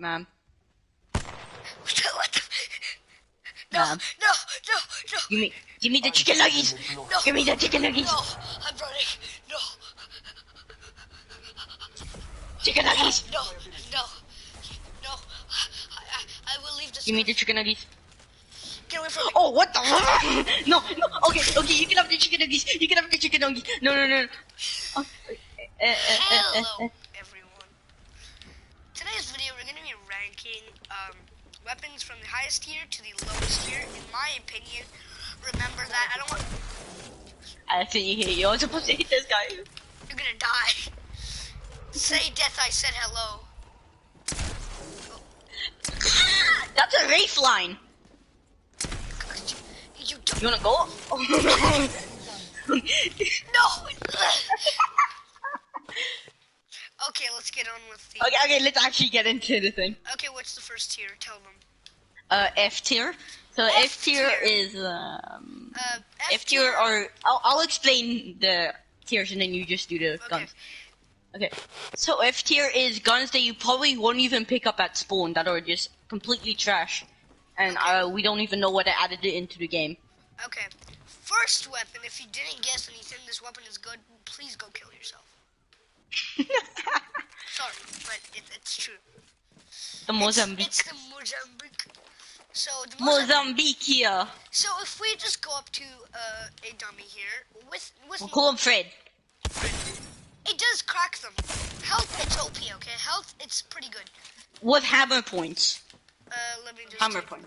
Ma'am. What the? No, Ma'am. no. Give me the chicken nuggets. No. Give me the chicken nuggets. No, I'm running. No. Chicken nuggets. No. I will leave this. Give me the chicken nuggets. Get away from me. Oh, what the? No. Okay. You can have the chicken nuggets. You can have the chicken nuggets. No. Oh, Hello, everyone. Today's video, we're going to be ranking weapons from the highest tier to the lowest tier. In my opinion, remember that I don't want. I think you hit. You're supposed to hit this guy. You're gonna die. Say death. I said hello. That's a race line. You don't. You wanna go? No. Okay, let's get on with the. Okay, let's actually get into the thing. Okay, what's the first tier? Tell them. F tier. So F tier is F tier are. I'll explain the tiers and then you just do the guns. Okay. So F tier is guns that you probably won't even pick up at spawn that are just completely trash, and we don't even know what added it into the game. Okay. First weapon. If you didn't guess and you think this weapon is good, please go kill yourself. Sorry, but it's true. The Mozambique. It's the Mozambique. So the Mozambique here. So if we just go up to a dummy here with We'll call him Fred. it does crack them. Health, it's OP. Okay, health, it's pretty good. With hammer points. Let me just Hammer points.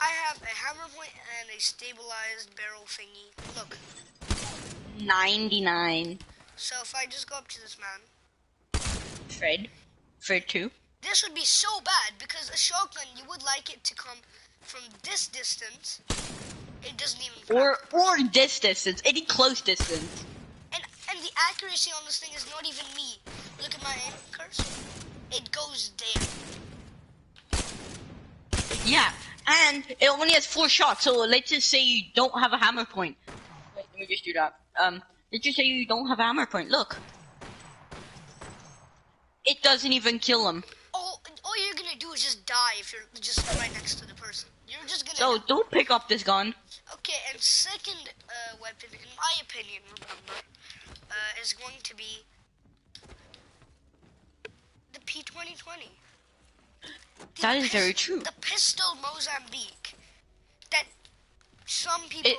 I have a hammer point and a stabilized barrel thingy. Look. 99. So if I just go up to this man. Fred 2. This would be so bad because a shotgun, you would like it to come from this distance. It doesn't even crack. Or this distance, any close distance. And the accuracy on this thing is not even me. Look at my aim cursor. It goes there. Yeah, and it only has 4 shots, so let's just say you don't have a hammer point. Wait, let me just do that. Let's just say you don't have a hammer point, look. It doesn't even kill him. All you're gonna do is just die if you're just right next to the person. You're just gonna... So, don't pick up this gun. Okay, and second weapon, in my opinion, remember, is going to be the P2020. That is very true. The pistol Mozambique. That some people...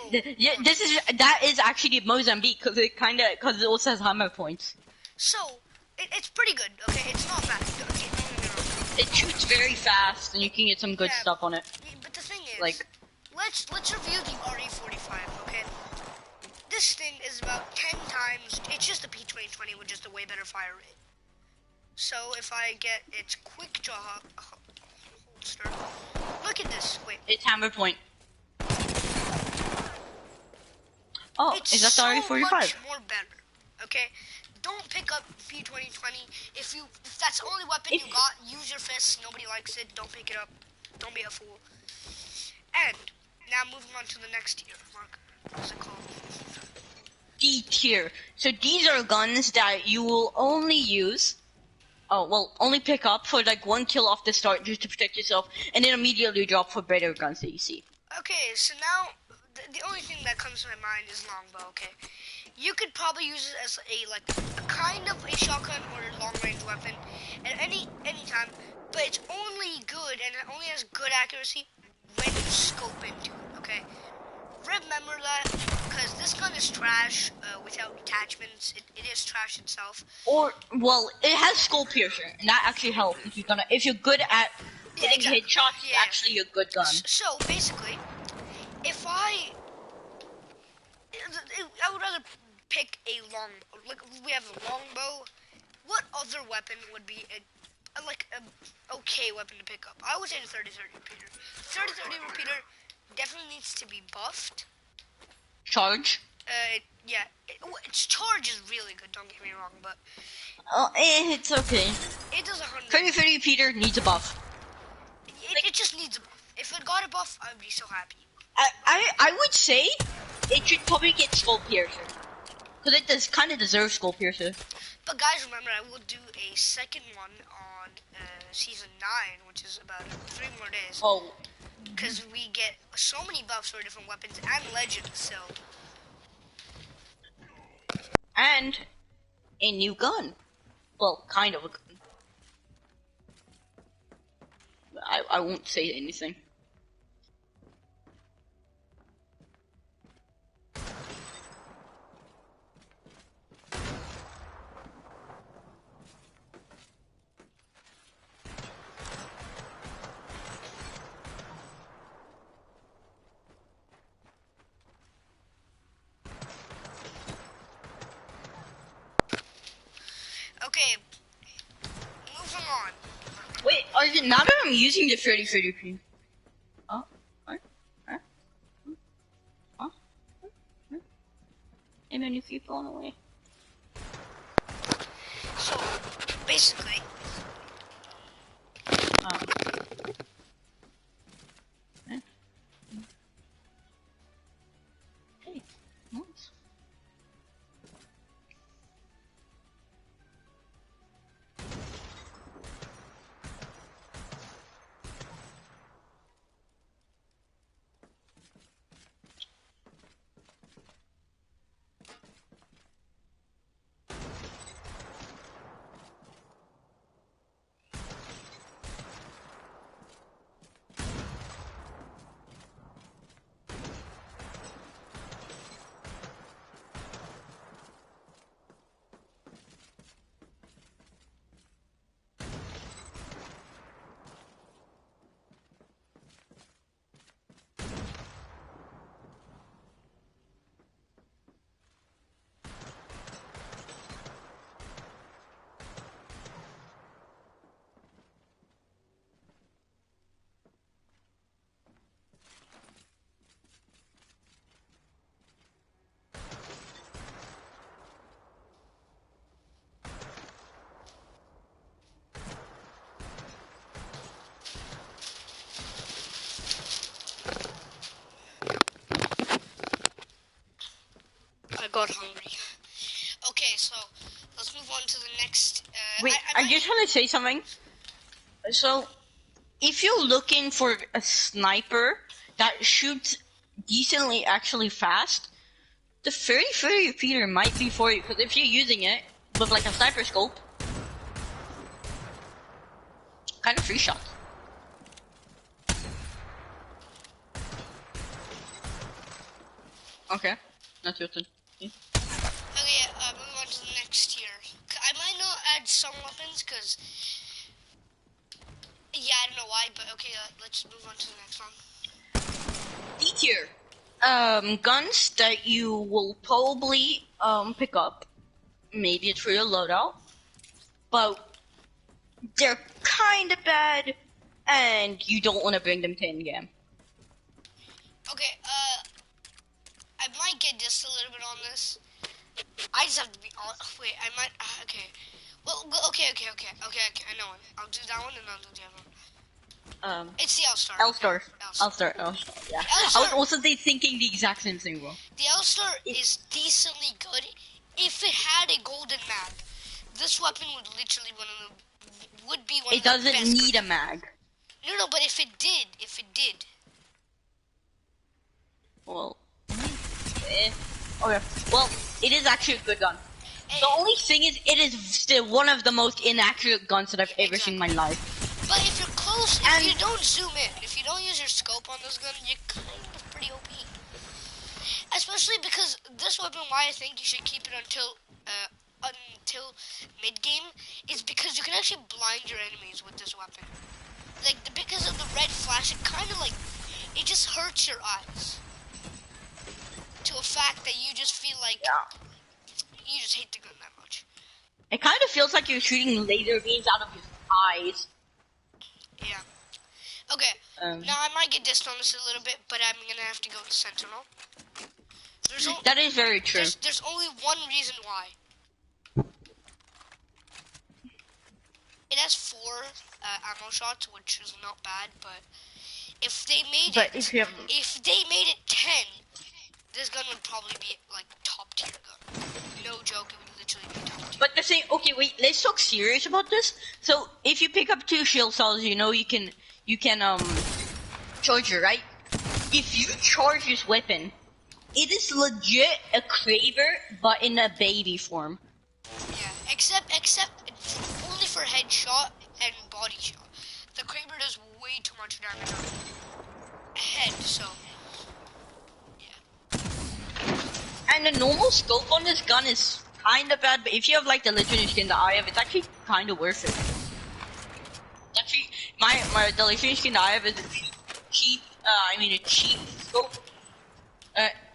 That is actually Mozambique, because it also has hammer points. So, it's pretty good, okay? It's not bad. Okay, don't get me wrong. It shoots very fast, and you can get some good stuff on it. But the thing is, like, let's review the RE45, okay? This thing is about 10 times. It's just the P2020 with just a way better fire rate. So if I get its quick draw holster, look at this. Wait, it's hammer point. Oh, it's is that the RE45? so much more better. Okay, don't pick up P2020 if that's the only weapon you got. Use your fists. Nobody likes it. Don't pick it up. Don't be a fool. And now moving on to the next tier. Mark, what's it called? D tier. So these are guns that you will only use. Only pick up for like 1 kill off the start just to protect yourself, and then immediately drop for better guns that you see. Okay, so now the only thing that comes to my mind is longbow. Okay, you could probably use it as a kind of a shotgun or a long range weapon at any time, but it's only good and it only has good accuracy when you scope into it. Okay, remember that because this gun is trash without attachments. It is trash itself. It has skull piercer, and that actually helps if you're good at hitting headshots. It's actually a good gun. So basically, if I would rather pick a we have a longbow. What other weapon would be a okay weapon to pick up? I would say the 30-30 repeater. 30-30 repeater definitely needs to be buffed. Charge? Its charge is really good, don't get me wrong, but... it's okay. It does 100. 30-30 repeater needs a buff. It just needs a buff. If it got a buff, I would be so happy. I would say it should probably get skull piercer. Because it does kind of deserve Skull Piercer. But guys, remember, I will do a second one on season 9, which is about 3 more days. Oh. Because we get so many buffs for different weapons and legends, so. And a new gun. Well, kind of a gun. I won't say anything. Okay, moving on. Wait, now that I'm using the 30-30p. Hey man, you keep going away. So, basically. Hey, nice. I got hungry. Okay, so let's move on to the next. Wait, I just want to say something. So, if you're looking for a sniper that shoots decently actually fast, the 30-30 repeater might be for you, because if you're using it with like a sniper scope, kind of free shot. Okay, that's your turn. Okay, move on to the next tier. I might not add some weapons, because. Yeah, I don't know why, but okay, let's move on to the next one. D tier. Guns that you will probably pick up. Maybe it's for your loadout, but they're kind of bad, and you don't want to bring them to in-game. Okay, I might get just a little bit on this. I just have to be on. Wait, I might. Okay. Well, okay. I know one. I'll do that one and I'll do the other one. It's the L-Star. L-Star. Yeah. L-Star. I was also thinking the exact same thing, bro. The L-Star is decently good if it had a golden mag. This weapon would literally be one of the It doesn't need a mag. No, but if it did. Well, okay. Well, it is actually a good gun. The only thing is, it is still one of the most inaccurate guns that I've ever seen in my life. But if you're close, if you don't zoom in, if you don't use your scope on this gun, you're kind of pretty OP. Especially because this weapon, why I think you should keep it until mid-game, is because you can actually blind your enemies with this weapon. Like, because of the red flash, it kind of like, it just hurts your eyes. To a fact that you just feel like, you just hate the gun that much. It kind of feels like you're shooting laser beams out of your eyes. Yeah. Okay, now I might get dissed on this a little bit, but I'm gonna have to go to Sentinel. That is very true. There's only one reason why. It has 4 ammo shots, which is not bad, but if they made it 10, this gun would probably be like top tier gun. no joke, it would literally be double team. But the thing, okay, wait, let's talk serious about this. So if you pick up 2 shield cells, you know you can charge it, right? If you charge this weapon, it is legit a Kraber, but in a baby form. Yeah, except only for headshot and body shot. The Kraber does way too much damage on head, so yeah. And the normal scope on this gun is kinda bad, but if you have like the legendary skin that I have, it's actually kinda worth it. Actually, the legendary skin that I have is a cheap scope.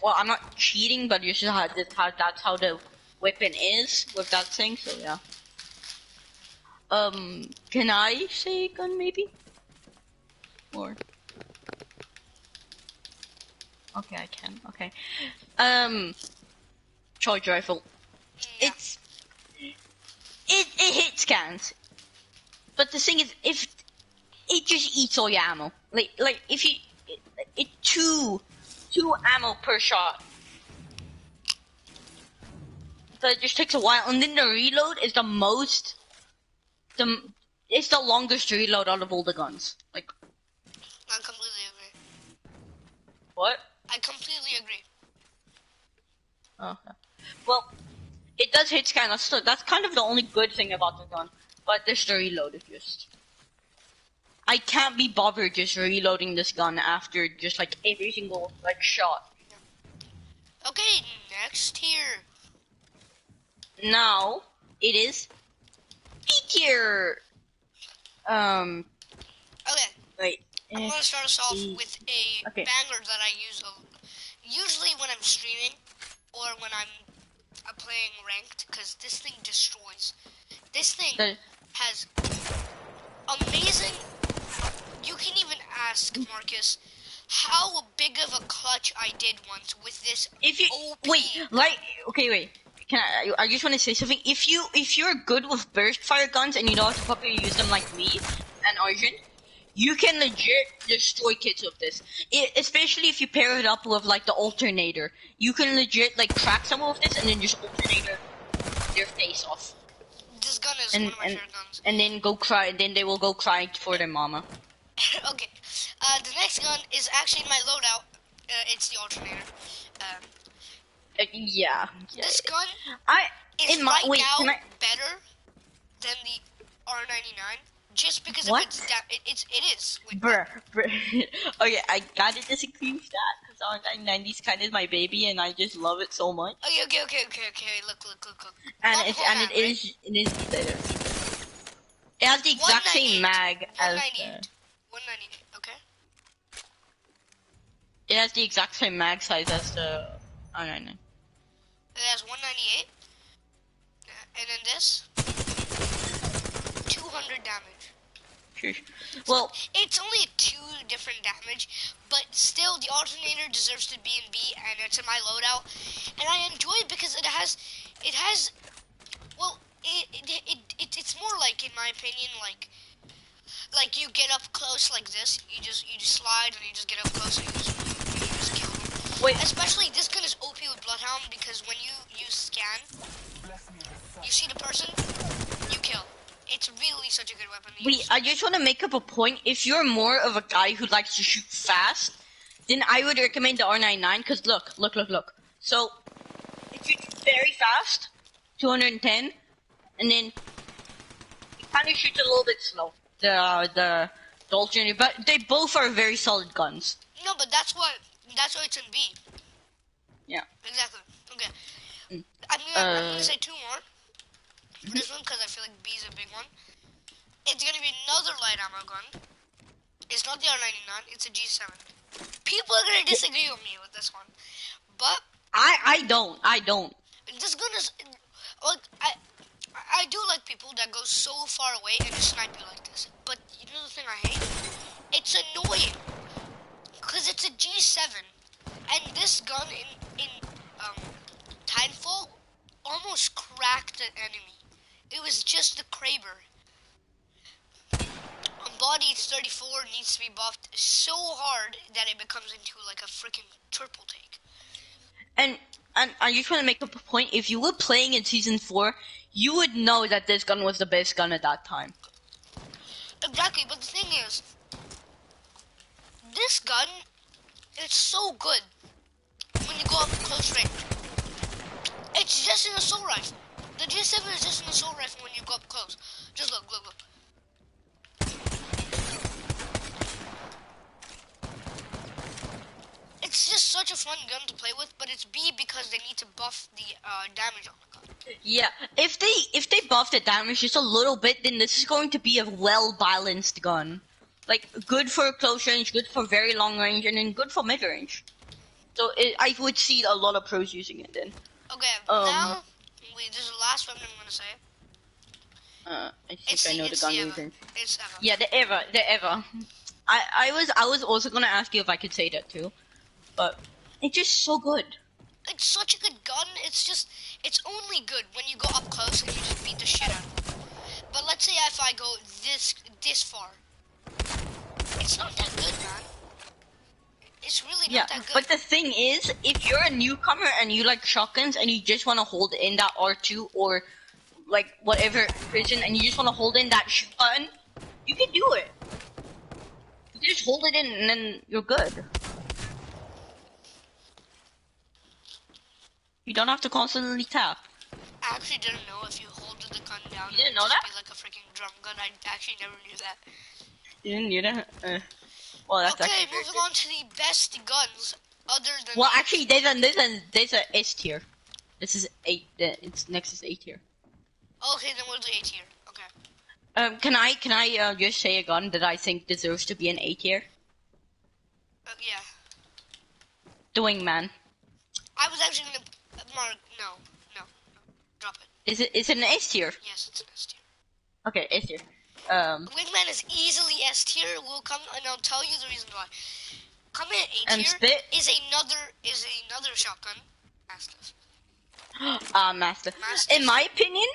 Well, I'm not cheating, but that's how the weapon is with that thing, so yeah. Can I say gun maybe? Or okay, I can. Okay. Charge rifle. Yeah. It hits scans, but the thing is, if it just eats all your ammo, like if you it two ammo per shot. So it just takes a while, and then the reload is it's the longest reload out of all the guns. Like, I completely agree. what? I completely agree. Okay. Well, it does hit scan. That's kind of the only good thing about the gun. But this the reload is just. I can't be bothered just reloading this gun after just like every single like shot. Okay, next here. Now it is B tier. Okay. Wait. I'm gonna start us off with a Okay. banger that I use usually when I'm streaming or when I'm playing ranked, because this thing destroys. This thing has amazing. You can even ask Marcus how big of a clutch I did once with this. If you OP. wait. Can I just want to say something. If you're good with burst fire guns and you know how to properly use them like me and Arjun, you can legit destroy kids with this. Especially if you pair it up with like the alternator. You can legit like crack someone with this and then just alternator their face off. This gun is one of my favorite guns. And then go cry. Then they will go cry for their mama. Okay. The next gun is actually my loadout. It's the alternator. Yeah. This gun is better than the R99 just because of it is. Bruh. Okay, I gotta disagree with that because R990 is kind of my baby and I just love it so much. Okay. Look. And it is better. It has the exact same mag as 198. Okay. It has the exact same mag size as the R99. It has 198, and then this 200 damage. Sure. Well, it's only 2 different damage, but still the alternator deserves to be in B, and it's in my loadout, and I enjoy it because it's more like, in my opinion, like you get up close like this, you just slide and you just get up close and you just kill them. Wait. Especially this gun is OP with Bloodhound because when you use scan, you see the person, you kill. It's really such a good weapon to use. I just want to make up a point. If you're more of a guy who likes to shoot fast, then I would recommend the R99 because look. So, it shoots very fast, 210, and then it kind of shoots a little bit slow. The alternator, but they both are very solid guns. No, but that's why it's in B. Yeah. Exactly. Okay. I'm gonna say 2 more for this one because I feel like B is a big one. It's gonna be another light ammo gun. It's not the R99. It's a G7. People are gonna disagree with me with this one, but I don't. This gun is like I do like people that go so far away and just snipe you like this. But you know the thing I hate? It's annoying. Because it's a G7. And this gun in Titanfall almost cracked an enemy. It was just the Kraber. On body, it's 34, needs to be buffed so hard that it becomes into like a freaking triple take. And and I just want to make a point. If you were playing in Season 4, you would know that this gun was the best gun at that time. Exactly, but the thing is, this gun, it's so good when you go up close range. It's just an assault rifle. The G7 is just an assault rifle when you go up close. Just look. It's just such a fun gun to play with, but it's B because they need to buff the damage on the gun. Yeah, if they buff the damage just a little bit, then this is going to be a well-balanced gun. Like, good for close range, good for very long range, and then good for mid-range. So I would see a lot of pros using it then. Okay, now, this is the last weapon I'm going to say. I think I know the gun reason. It's Eva. Yeah, the Eva. I was also gonna ask you if I could say that too, but it's just so good. It's such a good gun. It's only good when you go up close and you just beat the shit out of them. But let's say if I go this far, it's not that good, man. It's really not that good. But the thing is, if you're a newcomer and you like shotguns and you just want to hold in that R2 or like whatever prison and you just want to hold in that button, you can do it. You just hold it in and then you're good. You don't have to constantly tap. I actually didn't know if you hold the gun down. You didn't know that? Be like a freaking drum gun. I actually never knew that. You didn't knew that? Well, that's okay, moving on to the best guns other than. Well, actually, there's a S tier. This is 8. It's next is A tier. Okay, then we'll do A tier. Okay. Can I just say a gun that I think deserves to be an A tier? Yeah. The Wingman. I was actually gonna mark. No. Drop it. Is it an S tier? Yes, it's an S tier. Okay, S tier. Wingman is easily S tier. We'll come and I'll tell you the reason why. Coming at A tier is another shotgun. Mastiff. Mastiff. In my opinion,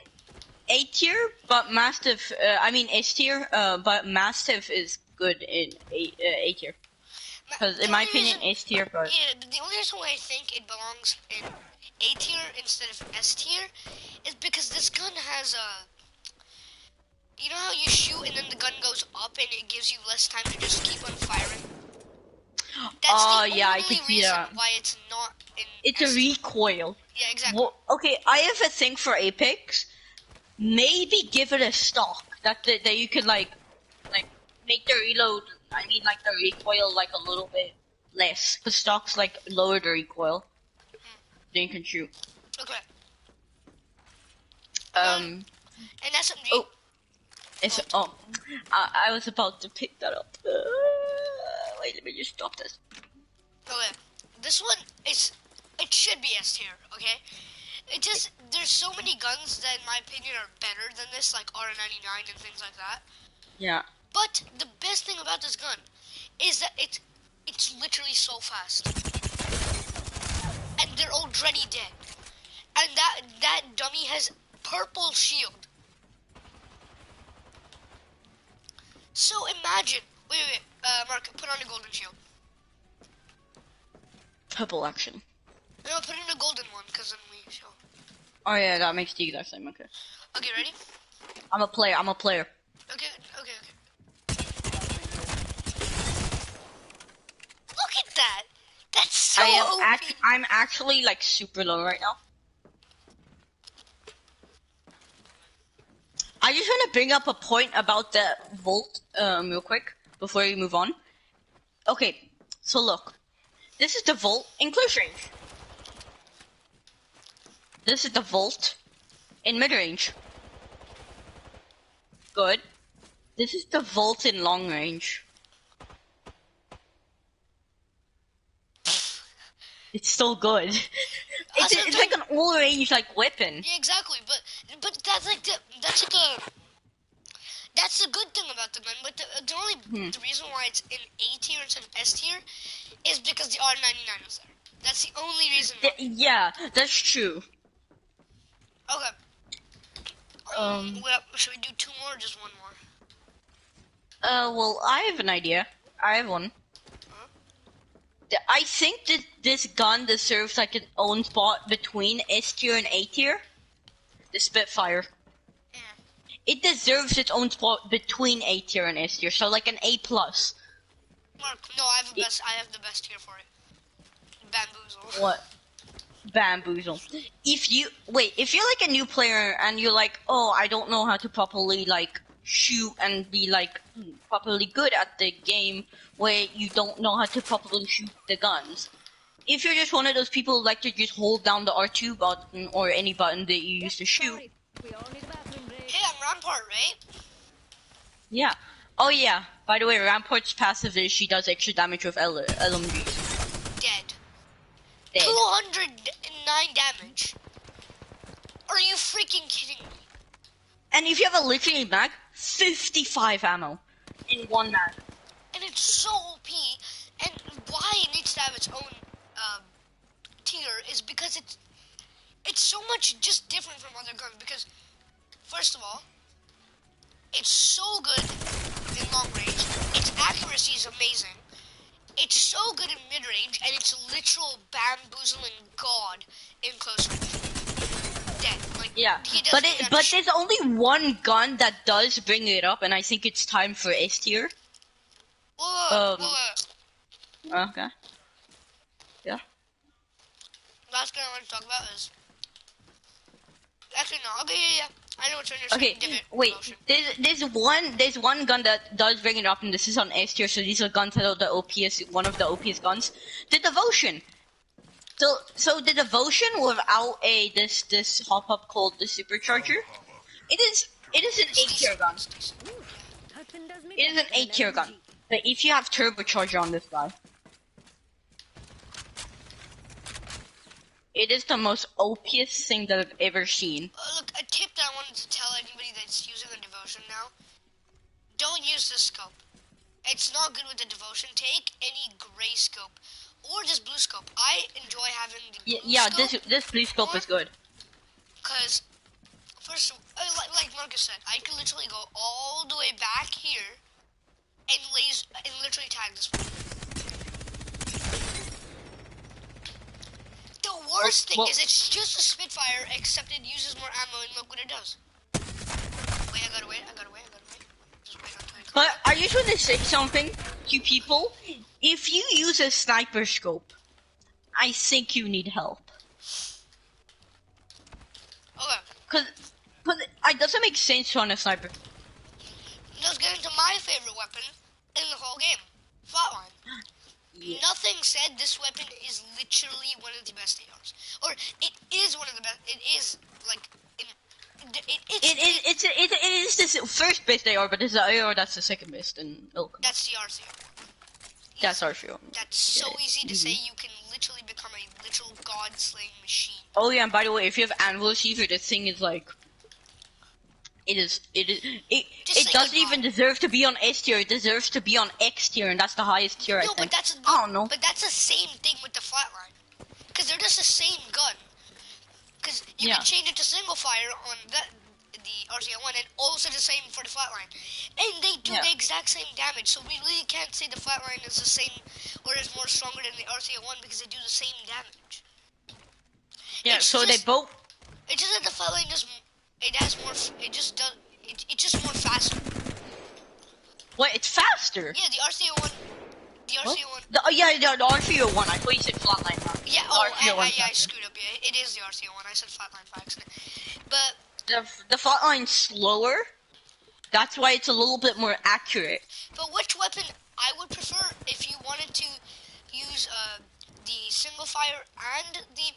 A tier, but Mastiff. I mean S tier. But Mastiff is good in A tier. Because in my opinion, S tier. But yeah, the only reason why I think it belongs in A tier instead of S tier is because this gun has a. You know how you shoot and then the gun goes up and it gives you less time to just keep on firing? That's the only reason why it's not in It's a recoil. Yeah, exactly. Well, okay, I have a thing for Apex. Maybe give it a stock that you can like make the reload. I mean, like the recoil like a little bit less. Cause stocks like lower the recoil. Then you can shoot. Okay. And SMG. Oh. I was about to pick that up. Wait, let me just stop this. Okay, this one it should be S tier. Okay, there's so many guns that in my opinion are better than this, like R99 and things like that. Yeah. But the best thing about this gun is that it's literally so fast, and they're already dead. And that dummy has purple shield. So imagine, wait, Mark, put on a golden shield. Purple action. No, put in a golden one, because then we show. Oh yeah, that makes the exact same, okay. Okay, ready? I'm a player. Okay. Look at that! That's so OP. I'm actually, like, super low right now. I just want to bring up a point about the Volt, real quick, before we move on. Okay, so look. This is the Volt in close range. This is the Volt in mid-range. Good. This is the Volt in long range. It's so good. It's like an all-range like weapon. Yeah, exactly. But that's the good thing about the gun. But the only the reason why it's in A tier instead of S tier is because the R99 was there. That's the only reason. Yeah, that's true. Okay. Should we do 2 more or just 1 more? Well, I have an idea. I have one. Huh? I think that this gun deserves like its own spot between S tier and A tier. The Spitfire. Yeah. It deserves its own spot between A tier and S tier, so like an A+. Mark, no, I have the best tier for it. Bamboozle. What? Bamboozle. If you're like a new player and you're like, oh, I don't know how to properly like shoot and be like properly good at the game, where you don't know how to properly shoot the guns. If you're just one of those people who like to just hold down the R2 button or any button that you use to shoot. Hey, I'm Rampart, right? Yeah. Oh yeah. By the way, Rampart's passive is she does extra damage with LMGs. Dead. Dead. 209 damage. Are you freaking kidding me? And if you have a literally mag, 55 ammo in one mag. And it's so OP. And why it needs to have its own tier is because it's so much just different from other guns. Because first of all, it's so good in long range. Its accuracy is amazing. It's so good in mid range, and it's a literal bamboozling god in close range. Dead. Like, Yeah, but there's only one gun that does bring it up, and I think it's time for S tier. Okay. Yeah. Last gun I want to talk about is actually no. Okay, yeah. I know what you're saying. Okay, wait. There's one gun that does bring it up, and this is on S tier. So these are guns that are the OPS, one of the OPS guns. The Devotion. So the Devotion without this hop up called the Supercharger. It is an 8 tier gun. It is an 8 tier gun. But if you have turbocharger on this guy, it is the most OPS thing that I've ever seen. Look, a tip that I wanted to tell anybody that's using the Devotion now: don't use this scope. It's not good with the Devotion. Take any gray scope or this blue scope. I enjoy having the blue scope. This blue scope is good. Cause first, like Marcus said, I can literally go all the way back here and literally tag this one. The worst thing is it's just a Spitfire, except it uses more ammo, and look what it does. Wait, I gotta wait. Just wait until I come But back. I just want to say something to people. If you use a sniper scope, I think you need help. Okay. Cause it doesn't make sense to run a sniper. Let's get into my favorite weapon in the whole game, Flatline. Yeah. Nothing said this weapon is literally one of the best ARs. Or it is one of the best. It is like it is the first best AR, but it's the AR that's the second best in Ilk. That's the RCO. That's RCO. That's so easy to say. You can literally become a literal god-slaying machine. Oh yeah, and by the way, if you have Anvil Receiver, this thing is like. It doesn't even deserve to be on S tier. It deserves to be on X tier, and that's the highest tier. I think. I don't know. But that's the same thing with the Flatline, because they're just the same gun. Because you can change it to single fire on the RCO1, and also the same for the Flatline, and they do the exact same damage. So we really can't say the Flatline is the same or is more stronger than the RCO1 because they do the same damage. Yeah. They both. It's just that the Flatline does. It has more. It just does. It's just more faster. What? It's faster. Yeah, the RCO1. The RCO1. The RCO1. I thought you said Flatline. Yeah. I screwed up. Yeah, it is the RCO1. I said Flatline by accident. But the Flatline's slower. That's why it's a little bit more accurate. But which weapon I would prefer if you wanted to use the single fire and the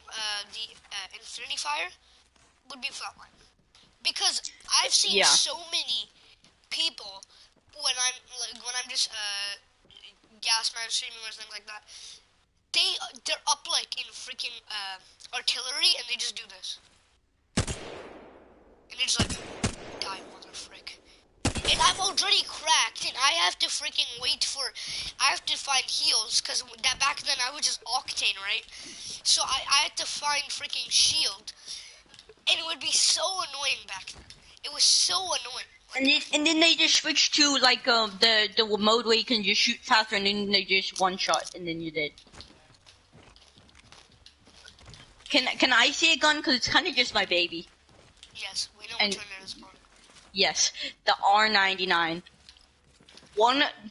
infinity fire would be Flatline. Because I've seen so many people when I'm just gas man streaming or something like that, they're up like in freaking artillery and they just do this, and they just like die, mother frick. And I've already cracked, and I have to freaking I have to find heals because back then I was just Octane, right? So I had to find freaking shield. And it would be so annoying back then. It was so annoying. And then they just switched to like the mode where you can just shoot faster, and then they just one shot, and then you're dead. Can I see a gun? Cause it's kind of just my baby. Yes, we know And- which one it is for. Yes, the R99.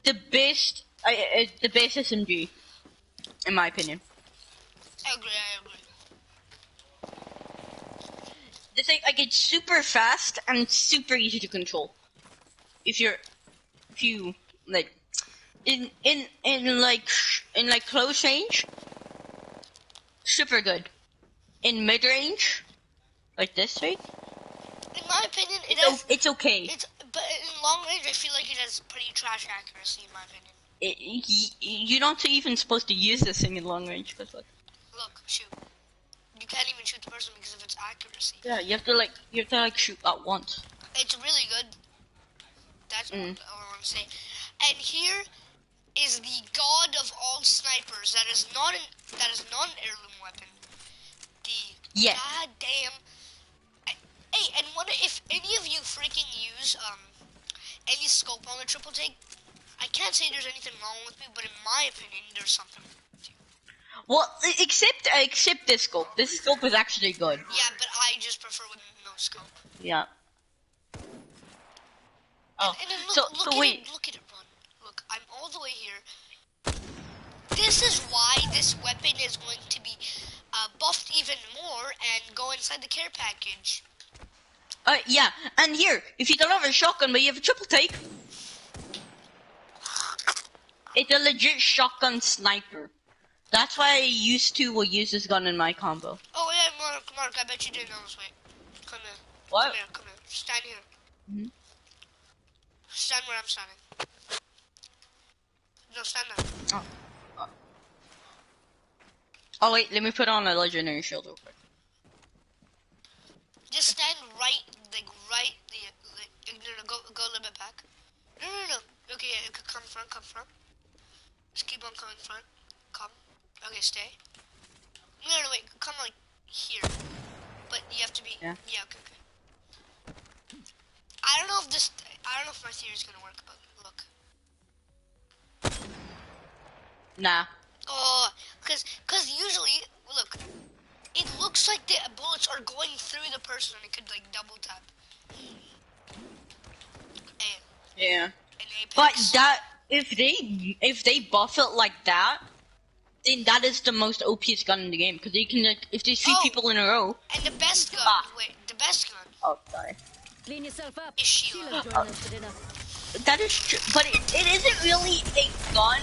The best SMG, in my opinion. I agree. This thing, like, it's super fast and super easy to control. If you like in close range, super good. In mid range, like this, right? In my opinion, It's okay. But in long range, I feel like it has pretty trash accuracy. In my opinion. You're not even supposed to use this thing in long range, cause what? Look, shoot. You can't even shoot the person because of its accuracy. Yeah, you have to shoot at once. It's really good. That's all I want to say. And here is the god of all snipers. That is not an heirloom weapon. The goddamn. Hey, and what if any of you freaking use any scope on the triple take? I can't say there's anything wrong with me, but in my opinion, there's something. Well, except this scope. This scope is actually good. Yeah, but I just prefer with no scope. Yeah. Oh, and then look wait. Look at it run. Look, I'm all the way here. This is why this weapon is going to be buffed even more and go inside the care package. Yeah, and here, if you don't have a shotgun but you have a triple take, it's a legit shotgun sniper. That's why I will use this gun in my combo. Oh yeah, Mark, I bet you didn't know this. Wait, come here. What? Come here. Stand here. Mm-hmm. Stand where I'm standing. No, stand there. Oh wait, let me put on a legendary shield real quick. Just stand right. Go a little bit back. No. Okay, yeah, come front. Just keep on coming front. Come. Okay, stay. No, wait. Come like here. But you have to be. Yeah. Yeah. Okay. I don't know if my theory is gonna work, but look. Nah. Oh, cause usually, look, it looks like the bullets are going through the person, and it could like double tap. Yeah. An Apex. But that if they buff it like that, then that is the most OP's gun in the game because they can if there's three people in a row. And the best gun. The best gun. Oh, sorry. Clean yourself up. Is Sheila. That is true, but it isn't really a gun.